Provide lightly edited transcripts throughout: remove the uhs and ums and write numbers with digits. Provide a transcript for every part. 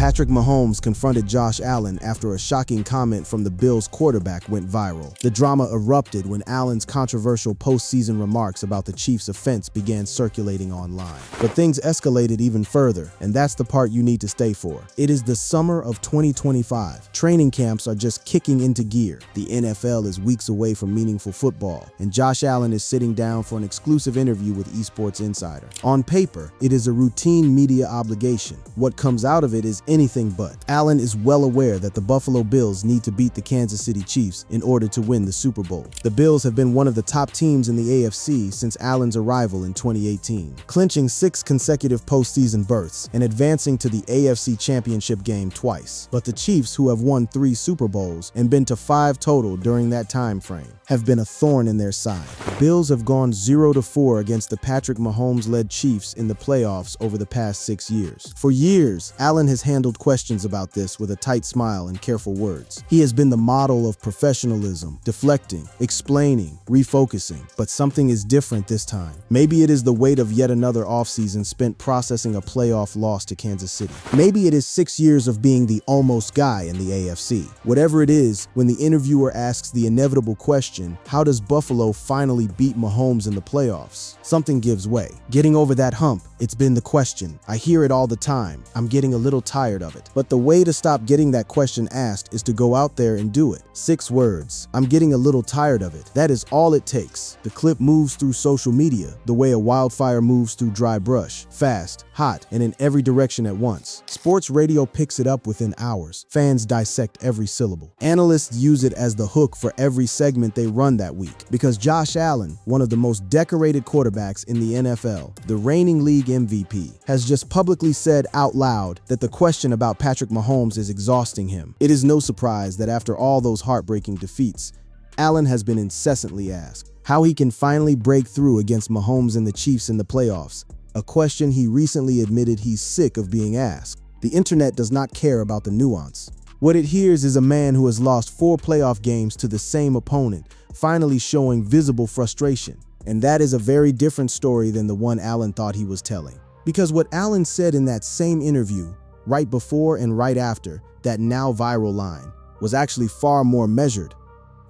Patrick Mahomes confronted Josh Allen after a shocking comment from the Bills quarterback went viral. The drama erupted when Allen's controversial postseason remarks about the Chiefs' offense began circulating online. But things escalated even further, and that's the part you need to stay for. It is the summer of 2025. Training camps are just kicking into gear. The NFL is weeks away from meaningful football, and Josh Allen is sitting down for an exclusive interview with Esports Insider. On paper, it is a routine media obligation. What comes out of it is anything but. Allen is well aware that the Buffalo Bills need to beat the Kansas City Chiefs in order to win the Super Bowl. The Bills have been one of the top teams in the AFC since Allen's arrival in 2018, clinching 6 consecutive postseason berths and advancing to the AFC Championship game twice. But the Chiefs, who have won 3 Super Bowls and been to 5 total during that time frame, have been a thorn in their side. The Bills have gone 0-4 against the Patrick Mahomes-led Chiefs in the playoffs over the past 6 years. For years, Allen has handled questions about this with a tight smile and careful words. He has been the model of professionalism, deflecting, explaining, refocusing. But something is different this time. Maybe it is the weight of yet another offseason spent processing a playoff loss to Kansas City. Maybe it is 6 years of being the almost guy in the AFC. Whatever it is, when the interviewer asks the inevitable question, how does Buffalo finally beat Mahomes in the playoffs? Something gives way. Getting over that hump, it's been the question. I hear it all the time. I'm getting a little tired of it. But the way to stop getting that question asked is to go out there and do it. 6 words. I'm getting a little tired of it. That is all it takes. The clip moves through social media the way a wildfire moves through dry brush. Fast, hot, and in every direction at once. Sports radio picks it up within hours. Fans dissect every syllable. Analysts use it as the hook for every segment they run that week. Because Josh Allen, one of the most decorated quarterbacks in the NFL, the reigning league MVP, has just publicly said out loud that the question about Patrick Mahomes is exhausting him. It is no surprise that after all those heartbreaking defeats, Allen has been incessantly asked how he can finally break through against Mahomes and the Chiefs in the playoffs, a question he recently admitted he's sick of being asked. The internet does not care about the nuance. What it hears is a man who has lost 4 playoff games to the same opponent, finally showing visible frustration. And that is a very different story than the one Allen thought he was telling. Because what Allen said in that same interview, right before and right after that now viral line, was actually far more measured,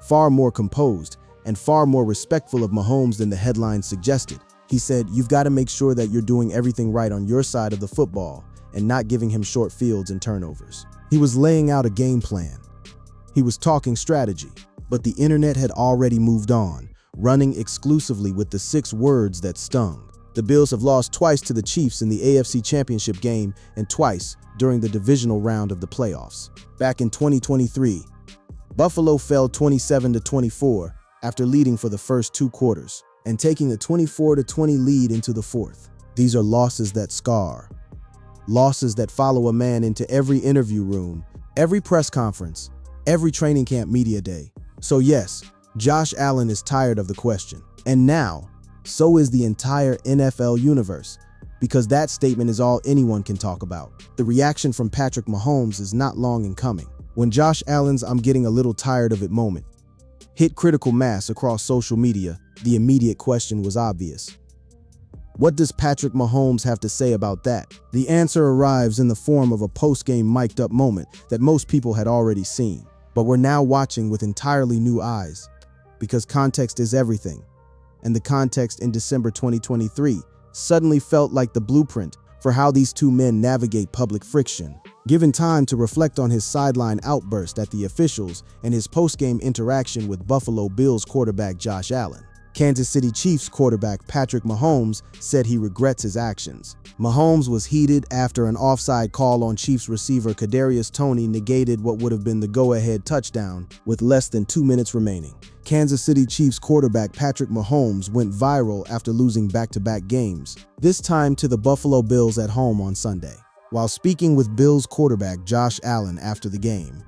far more composed, and far more respectful of Mahomes than the headline suggested. He said, "You've got to make sure that you're doing everything right on your side of the football and not giving him short fields and turnovers." He was laying out a game plan. He was talking strategy, but the internet had already moved on, running exclusively with the 6 words that stung. The Bills have lost twice to the Chiefs in the AFC Championship game and twice during the divisional round of the playoffs. Back in 2023, Buffalo fell 27-24 after leading for the first 2 quarters and taking a 24-20 lead into the 4th. These are losses that scar. Losses that follow a man into every interview room, every press conference, every training camp media day. So yes, Josh Allen is tired of the question. And now, so is the entire NFL universe, because that statement is all anyone can talk about. The reaction from Patrick Mahomes is not long in coming. When Josh Allen's "I'm getting a little tired of it" moment hit critical mass across social media, the immediate question was obvious. What does Patrick Mahomes have to say about that? The answer arrives in the form of a post-game mic'd up moment that most people had already seen, but we're now watching with entirely new eyes, because context is everything. And the context in December 2023 suddenly felt like the blueprint for how these 2 men navigate public friction. Given time to reflect on his sideline outburst at the officials and his post-game interaction with Buffalo Bills quarterback Josh Allen, Kansas City Chiefs quarterback Patrick Mahomes said he regrets his actions. Mahomes was heated after an offside call on Chiefs receiver Kadarius Toney negated what would have been the go-ahead touchdown with less than 2 minutes remaining. Kansas City Chiefs quarterback Patrick Mahomes went viral after losing back-to-back games, this time to the Buffalo Bills at home on Sunday. While speaking with Bills quarterback Josh Allen after the game,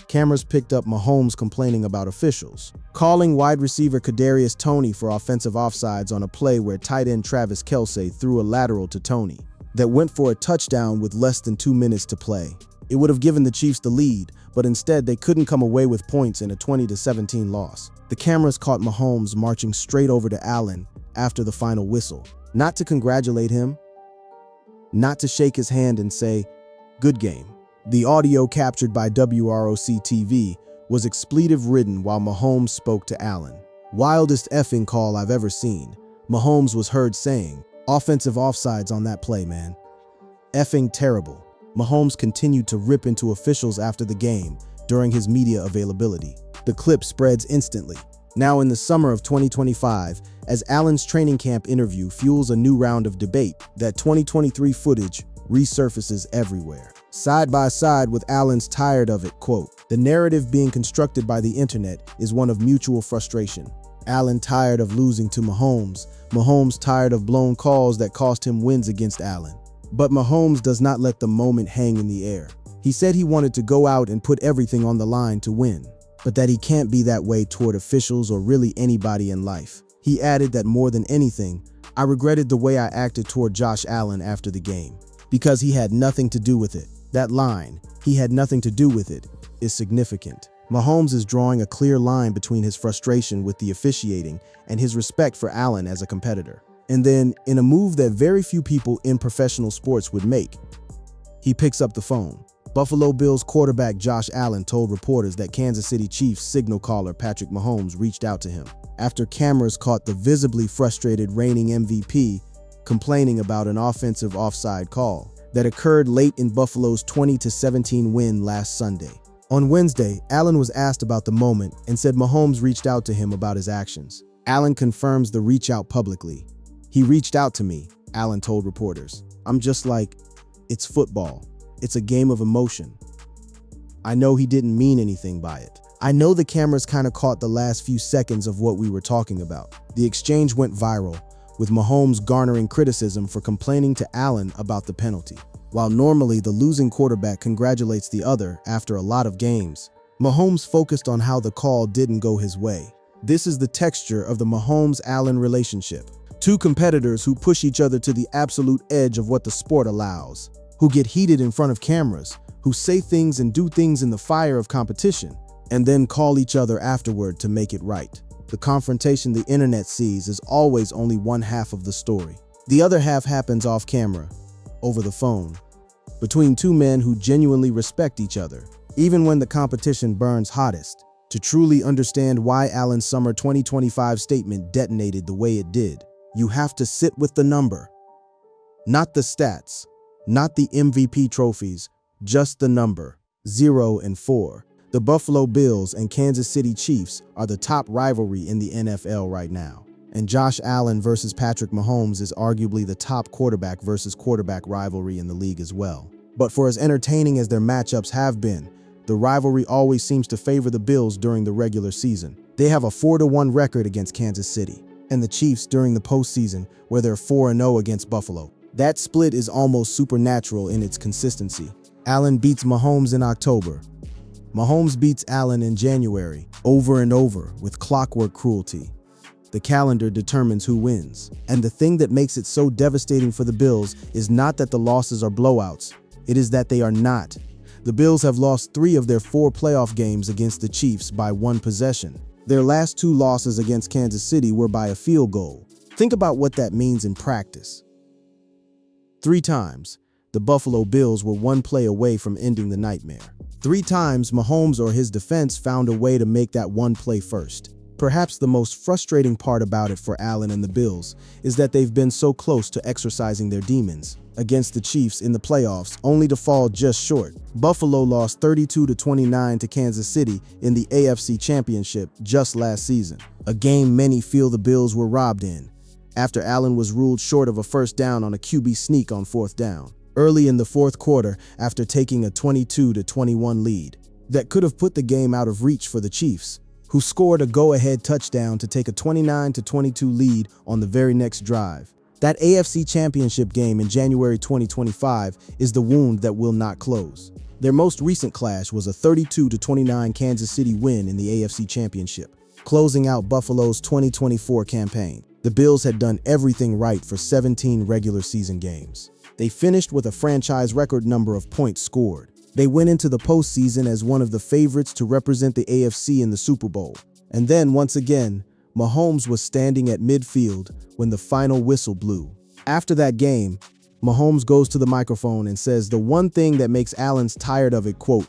cameras picked up Mahomes complaining about officials, calling wide receiver Kadarius Toney for offensive offsides on a play where tight end Travis Kelce threw a lateral to Toney that went for a touchdown with less than 2 minutes to play. It would have given the Chiefs the lead, but instead they couldn't come away with points in a 20-17 loss. The cameras caught Mahomes marching straight over to Allen after the final whistle, not to congratulate him, not to shake his hand and say, "Good game," The audio captured by WROC-TV was expletive-ridden while Mahomes spoke to Allen. "Wildest effing call I've ever seen," Mahomes was heard saying. "Offensive offsides on that play, man. Effing terrible." Mahomes continued to rip into officials after the game during his media availability. The clip spreads instantly. Now in the summer of 2025, as Allen's training camp interview fuels a new round of debate, that 2023 footage resurfaces everywhere. Side by side with Allen's "tired of it" quote. The narrative being constructed by the internet is one of mutual frustration. Allen tired of losing to Mahomes. Mahomes tired of blown calls that cost him wins against Allen. But Mahomes does not let the moment hang in the air. He said he wanted to go out and put everything on the line to win, but that he can't be that way toward officials or really anybody in life. He added that more than anything, "I regretted the way I acted toward Josh Allen after the game, because he had nothing to do with it." That line, "he had nothing to do with it," is significant. Mahomes is drawing a clear line between his frustration with the officiating and his respect for Allen as a competitor. And then, in a move that very few people in professional sports would make, he picks up the phone. Buffalo Bills quarterback Josh Allen told reporters that Kansas City Chiefs signal caller Patrick Mahomes reached out to him after cameras caught the visibly frustrated reigning MVP complaining about an offensive offside call that occurred late in Buffalo's 20-17 win last Sunday. On Wednesday, Allen was asked about the moment and said Mahomes reached out to him about his actions. Allen confirms the reach out publicly. "He reached out to me," Allen told reporters. "I'm just like, it's football. It's a game of emotion. I know he didn't mean anything by it." I know the cameras kind of caught the last few seconds of what we were talking about. The exchange went viral, with Mahomes garnering criticism for complaining to Allen about the penalty. While normally the losing quarterback congratulates the other after a lot of games, Mahomes focused on how the call didn't go his way. This is the texture of the Mahomes-Allen relationship. Two competitors who push each other to the absolute edge of what the sport allows, who get heated in front of cameras, who say things and do things in the fire of competition, and then call each other afterward to make it right. The confrontation the internet sees is always only one half of the story. The other half happens off camera, over the phone, between two men who genuinely respect each other, even when the competition burns hottest. To truly understand why Allen's summer 2025 statement detonated the way it did, you have to sit with the number. Not the stats, not the MVP trophies, just the number, 0 and 4. The Buffalo Bills and Kansas City Chiefs are the top rivalry in the NFL right now. And Josh Allen versus Patrick Mahomes is arguably the top quarterback versus quarterback rivalry in the league as well. But for as entertaining as their matchups have been, the rivalry always seems to favor the Bills during the regular season. They have a 4-1 record against Kansas City, and the Chiefs during the postseason, where they're 4-0 against Buffalo. That split is almost supernatural in its consistency. Allen beats Mahomes in October. Mahomes beats Allen in January, over and over, with clockwork cruelty. The calendar determines who wins. And the thing that makes it so devastating for the Bills is not that the losses are blowouts. It is that they are not. The Bills have lost 3 of their 4 playoff games against the Chiefs by 1 possession. Their last 2 losses against Kansas City were by a field goal. Think about what that means in practice. 3 times, the Buffalo Bills were 1 play away from ending the nightmare. 3 times, Mahomes or his defense found a way to make that 1 play first. Perhaps the most frustrating part about it for Allen and the Bills is that they've been so close to exercising their demons against the Chiefs in the playoffs, only to fall just short. Buffalo lost 32-29 to Kansas City in the AFC Championship just last season, a game many feel the Bills were robbed in, after Allen was ruled short of a first down on a QB sneak on 4th down, early in the 4th quarter after taking a 22-21 lead. That could have put the game out of reach for the Chiefs, who scored a go-ahead touchdown to take a 29-22 lead on the very next drive. That AFC Championship game in January 2025 is the wound that will not close. Their most recent clash was a 32-29 Kansas City win in the AFC Championship, closing out Buffalo's 2024 campaign. The Bills had done everything right for 17 regular season games. They finished with a franchise record number of points scored. They went into the postseason as one of the favorites to represent the AFC in the Super Bowl. And then, once again, Mahomes was standing at midfield when the final whistle blew. After that game, Mahomes goes to the microphone and says the one thing that makes Allen's tired of it, quote,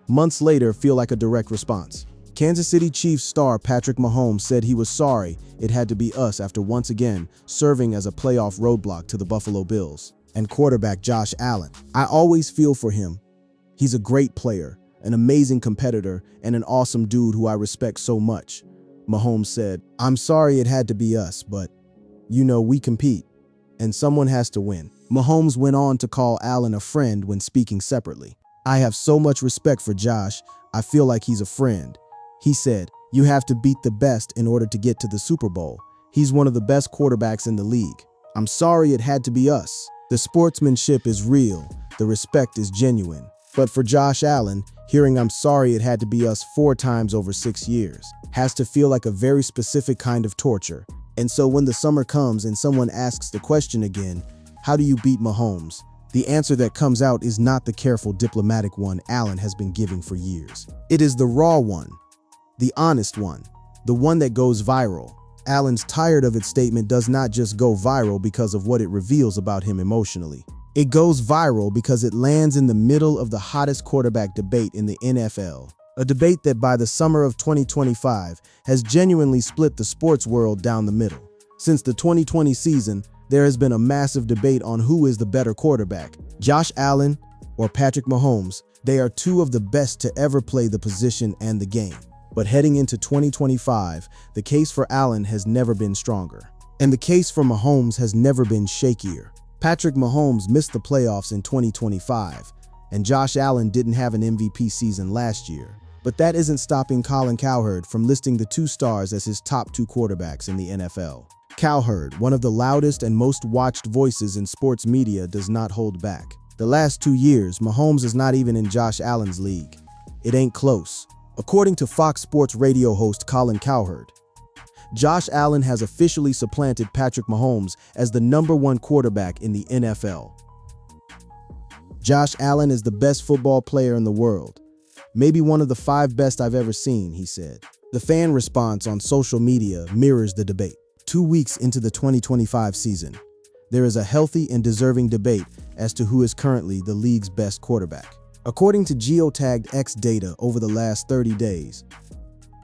months later feel like a direct response. Kansas City Chiefs star Patrick Mahomes said he was sorry it had to be us after once again serving as a playoff roadblock to the Buffalo Bills. And quarterback Josh Allen, I always feel for him. He's a great player, an amazing competitor, and an awesome dude who I respect so much. Mahomes said, I'm sorry it had to be us, but, we compete, and someone has to win. Mahomes went on to call Allen a friend when speaking separately. I have so much respect for Josh, I feel like he's a friend. He said, you have to beat the best in order to get to the Super Bowl. He's one of the best quarterbacks in the league. I'm sorry it had to be us. The sportsmanship is real, the respect is genuine. But for Josh Allen, hearing I'm sorry it had to be us 4 times over 6 years has to feel like a very specific kind of torture. And so when the summer comes and someone asks the question again, how do you beat Mahomes? The answer that comes out is not the careful diplomatic one Allen has been giving for years. It is the raw one, the honest one, the one that goes viral. Allen's tired of it statement does not just go viral because of what it reveals about him emotionally. It goes viral because it lands in the middle of the hottest quarterback debate in the NFL. A debate that by the summer of 2025 has genuinely split the sports world down the middle. Since the 2020 season, there has been a massive debate on who is the better quarterback, Josh Allen or Patrick Mahomes. They are 2 of the best to ever play the position and the game. But heading into 2025, the case for Allen has never been stronger. And the case for Mahomes has never been shakier. Patrick Mahomes missed the playoffs in 2025, and Josh Allen didn't have an MVP season last year. But that isn't stopping Colin Cowherd from listing the 2 stars as his top 2 quarterbacks in the NFL. Cowherd, one of the loudest and most watched voices in sports media, does not hold back. The last 2 years, Mahomes is not even in Josh Allen's league. It ain't close. According to Fox Sports radio host Colin Cowherd, Josh Allen has officially supplanted Patrick Mahomes as the #1 quarterback in the NFL. Josh Allen is the best football player in the world. Maybe one of the 5 best I've ever seen, he said. The fan response on social media mirrors the debate. 2 weeks into the 2025 season, there is a healthy and deserving debate as to who is currently the league's best quarterback. According to geotagged X data over the last 30 days,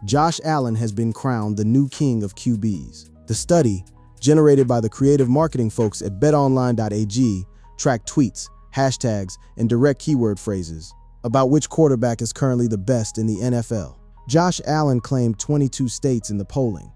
Josh Allen has been crowned the new king of QBs. The study, generated by the creative marketing folks at betonline.ag, tracked tweets, hashtags, and direct keyword phrases about which quarterback is currently the best in the NFL. Josh Allen claimed 22 states in the polling,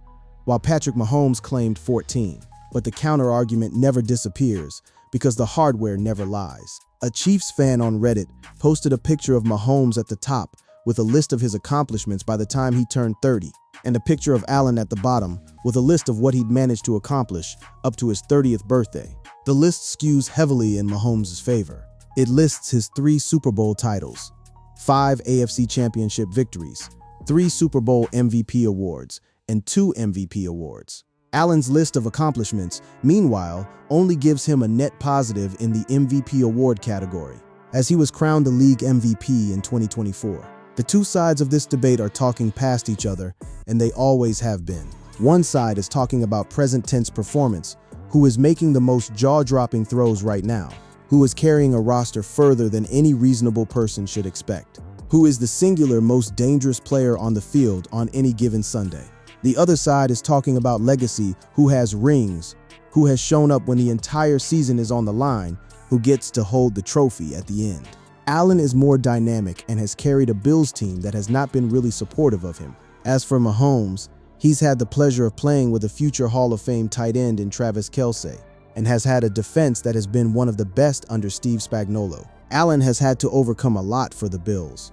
while Patrick Mahomes claimed 14. But the counter-argument never disappears because the hardware never lies. A Chiefs fan on Reddit posted a picture of Mahomes at the top with a list of his accomplishments by the time he turned 30, and a picture of Allen at the bottom with a list of what he'd managed to accomplish up to his 30th birthday. The list skews heavily in Mahomes' favor. It lists his 3 Super Bowl titles, 5 AFC Championship victories, 3 Super Bowl MVP awards, and 2 MVP awards. Allen's list of accomplishments, meanwhile, only gives him a net positive in the MVP award category, as he was crowned the league MVP in 2024. The 2 sides of this debate are talking past each other, and they always have been. One side is talking about present tense performance, who is making the most jaw-dropping throws right now, who is carrying a roster further than any reasonable person should expect, who is the singular most dangerous player on the field on any given Sunday. The other side is talking about legacy, who has rings, who has shown up when the entire season is on the line, who gets to hold the trophy at the end. Allen is more dynamic and has carried a Bills team that has not been really supportive of him. As for Mahomes, he's had the pleasure of playing with a future Hall of Fame tight end in Travis Kelce, and has had a defense that has been one of the best under Steve Spagnuolo. Allen has had to overcome a lot for the Bills.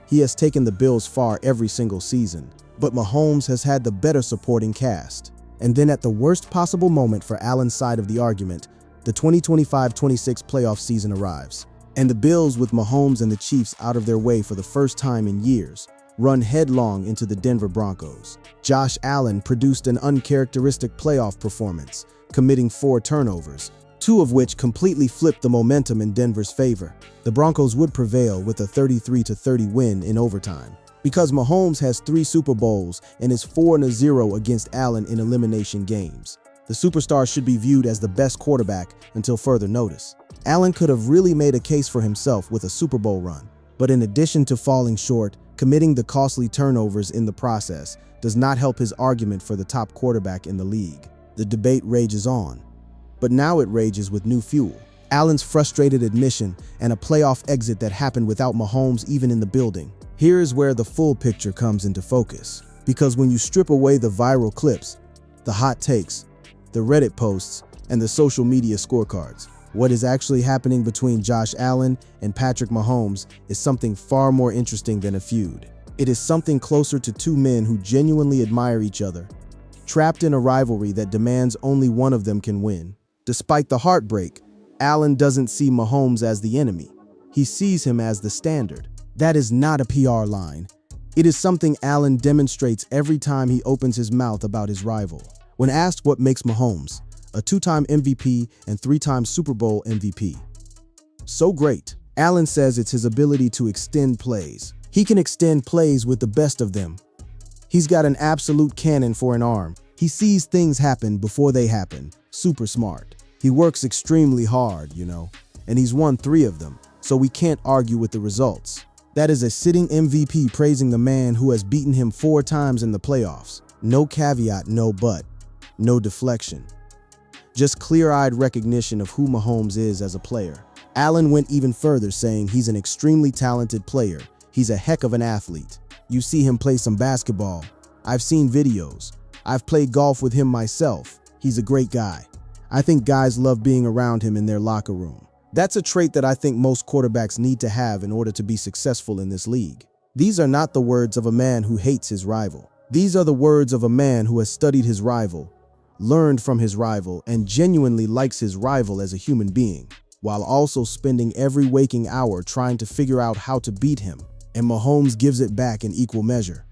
He has taken the Bills far every single season, but Mahomes has had the better supporting cast. And then at the worst possible moment for Allen's side of the argument, the 2025-26 playoff season arrives. And the Bills, with Mahomes and the Chiefs out of their way for the first time in years, run headlong into the Denver Broncos. Josh Allen produced an uncharacteristic playoff performance, committing 4 turnovers, 2 of which completely flipped the momentum in Denver's favor. The Broncos would prevail with a 33-30 win in overtime, because Mahomes has 3 Super Bowls and is 4-0 against Allen in elimination games. The superstar should be viewed as the best quarterback until further notice. Allen could have really made a case for himself with a Super Bowl run, but in addition to falling short, committing the costly turnovers in the process does not help his argument for the top quarterback in the league. The debate rages on, but now it rages with new fuel. Allen's frustrated admission and a playoff exit that happened without Mahomes even in the building. Here is where the full picture comes into focus, because when you strip away the viral clips, the hot takes, the Reddit posts, and the social media scorecards, what is actually happening between Josh Allen and Patrick Mahomes is something far more interesting than a feud. It is something closer to two men who genuinely admire each other, trapped in a rivalry that demands only one of them can win. Despite the heartbreak, Allen doesn't see Mahomes as the enemy. He sees him as the standard. That is not a PR line. It is something Allen demonstrates every time he opens his mouth about his rival. When asked what makes Mahomes, a two-time MVP and three-time Super Bowl MVP, so great, Allen says it's his ability to extend plays. He can extend plays with the best of them. He's got an absolute cannon for an arm. He sees things happen before they happen. Super smart. He works extremely hard, and he's won 3 of them, so we can't argue with the results. That is a sitting MVP praising the man who has beaten him 4 times in the playoffs. No caveat, no but, no deflection. Just clear-eyed recognition of who Mahomes is as a player. Allen went even further, saying he's an extremely talented player. He's a heck of an athlete. You see him play some basketball. I've seen videos. I've played golf with him myself. He's a great guy. I think guys love being around him in their locker room. That's a trait that I think most quarterbacks need to have in order to be successful in this league. These are not the words of a man who hates his rival. These are the words of a man who has studied his rival, learned from his rival, and genuinely likes his rival as a human being, while also spending every waking hour trying to figure out how to beat him. And Mahomes gives it back in equal measure.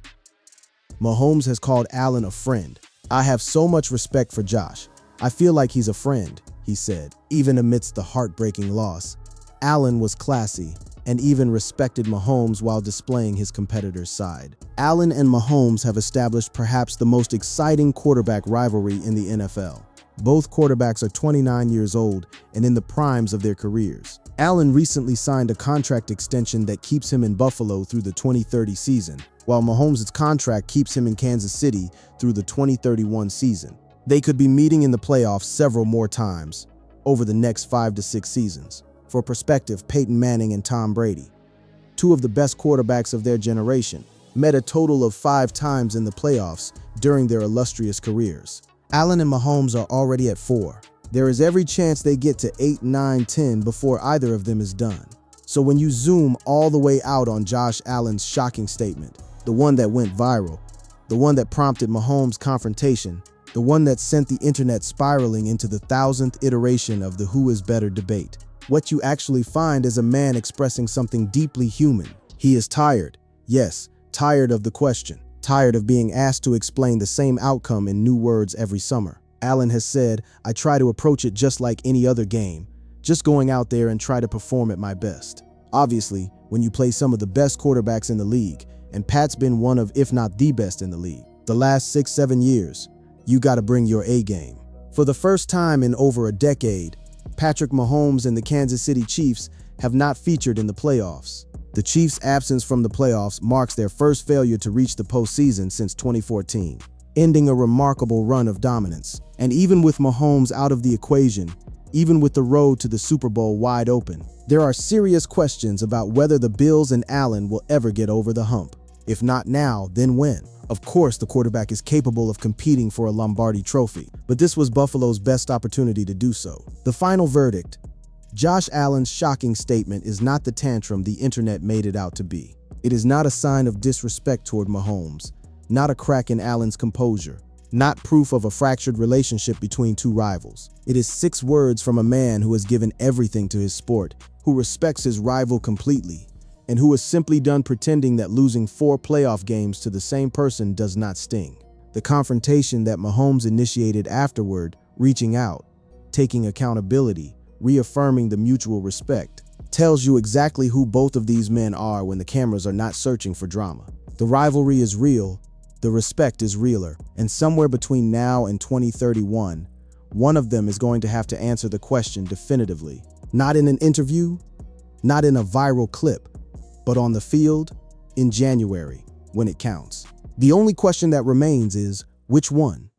Mahomes has called Allen a friend. I have so much respect for Josh. I feel like he's a friend, he said. Even amidst the heartbreaking loss, Allen was classy and even respected Mahomes while displaying his competitor's side. Allen and Mahomes have established perhaps the most exciting quarterback rivalry in the NFL. Both quarterbacks are 29 years old and in the primes of their careers. Allen recently signed a contract extension that keeps him in Buffalo through the 2030 season, while Mahomes' contract keeps him in Kansas City through the 2031 season. They could be meeting in the playoffs several more times over the next 5 to 6 seasons. For perspective, Peyton Manning and Tom Brady, 2 of the best quarterbacks of their generation, met a total of 5 times in the playoffs during their illustrious careers. Allen and Mahomes are already at 4. There is every chance they get to 8, 9, 10 before either of them is done. So when you zoom all the way out on Josh Allen's shocking statement, the one that went viral, the one that prompted Mahomes' confrontation, the one that sent the internet spiraling into the 1000th iteration of the who is better debate, what you actually find is a man expressing something deeply human. He is tired. Yes, tired of the question. Tired of being asked to explain the same outcome in new words every summer. Allen has said, I try to approach it just like any other game, just going out there and try to perform at my best. Obviously, when you play some of the best quarterbacks in the league, and Pat's been one of, if not the best in the league, the last 6-7 years, you gotta bring your A game. For the first time in over a decade, Patrick Mahomes and the Kansas City Chiefs have not featured in the playoffs. The Chiefs' absence from the playoffs marks their first failure to reach the postseason since 2014, ending a remarkable run of dominance. And even with Mahomes out of the equation, even with the road to the Super Bowl wide open, there are serious questions about whether the Bills and Allen will ever get over the hump. If not now, then when? Of course, the quarterback is capable of competing for a Lombardi trophy, but this was Buffalo's best opportunity to do so. The final verdict: Josh Allen's shocking statement is not the tantrum the internet made it out to be. It is not a sign of disrespect toward Mahomes, not a crack in Allen's composure, not proof of a fractured relationship between two rivals. It is 6 words from a man who has given everything to his sport, who respects his rival completely, and who is simply done pretending that losing 4 playoff games to the same person does not sting. The confrontation that Mahomes initiated afterward, reaching out, taking accountability, reaffirming the mutual respect, tells you exactly who both of these men are when the cameras are not searching for drama. The rivalry is real, the respect is realer, and somewhere between now and 2031, One of them is going to have to answer the question definitively. Not in an interview, not in a viral clip, but on the field in January, when it counts. The only question that remains is, which one?